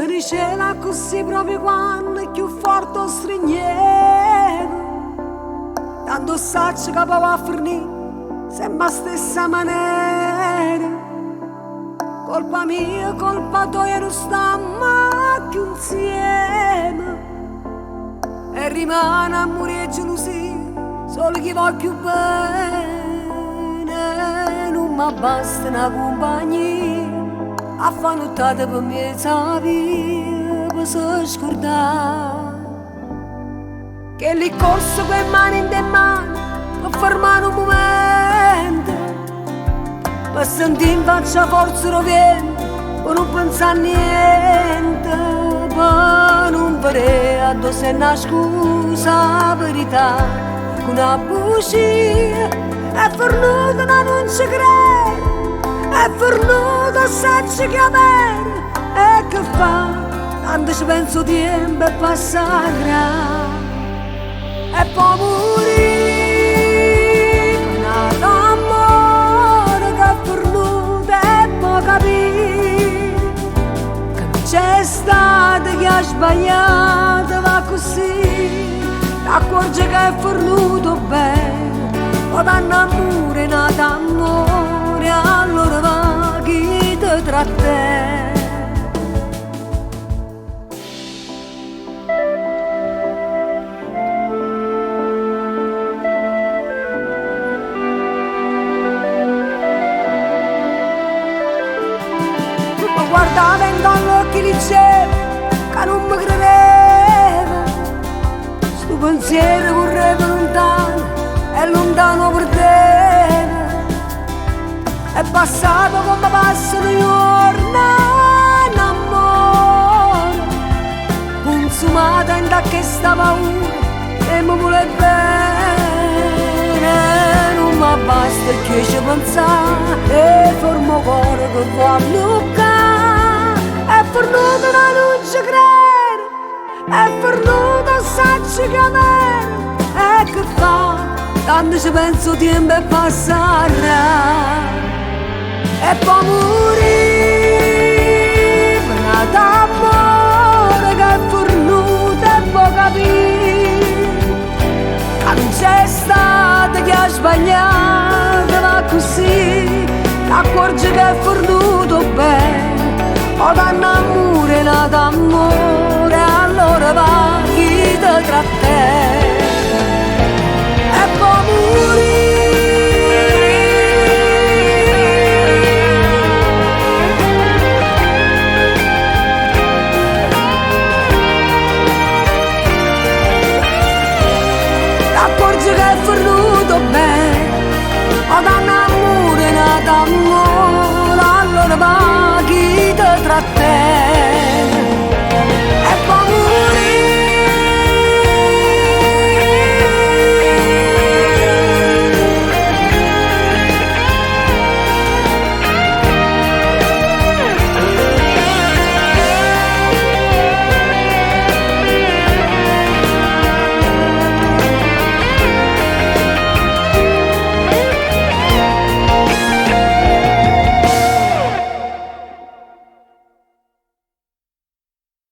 Benicela così proprio quando è più forte o stringeva. Tanto saccio che va a fornire sempre la stessa maniera. Colpa mia, colpa tua, non stiamo più insieme. E rimane amore e gelosia, solo chi vuole più bene. Non mi basta una compagnia a fare nottata per mezza via, per se scordare che lì corso con mani in mano per fermare un momento, per sentire in faccia forza rovente, per non pensare a niente, per non vedere a dove se una scusa, la verità, con una bugia, è fornuta ma non ci crede. È fornuto, sacci che avere e che fa, tanto ci penso tempo e passarà e poi morire, nato amore che è fornuto e poi capire che non c'è stato che ha sbagliato, va così, t'accorge che è fornuto bene, poi danno amore, nato amore, allora va chi te tra te. Mi guardava intorno occhi dicevo che non mi credeva, sto pensiero correva lontano e lontano per te. È passato come passano i giorni in amore, consumata in da che sta paura e mi vuole bene. Non mi basta che ci pensare e formo cuore che vuole bloccare. È fornuto ma non ci crede, è fornuto sacci che avere e che fa, tanto ci penso tempo e passarà e poi morire, nato amore che è fornuto e poi capire che non c'è stato che ha sbagliato, va così, t'accorge che è fornuto bene, poi danno amore, nato amore, allora va chi te tra te e poi morire. Che è fornuto bene, o danno amore, nato amore, allora va chi te tra te.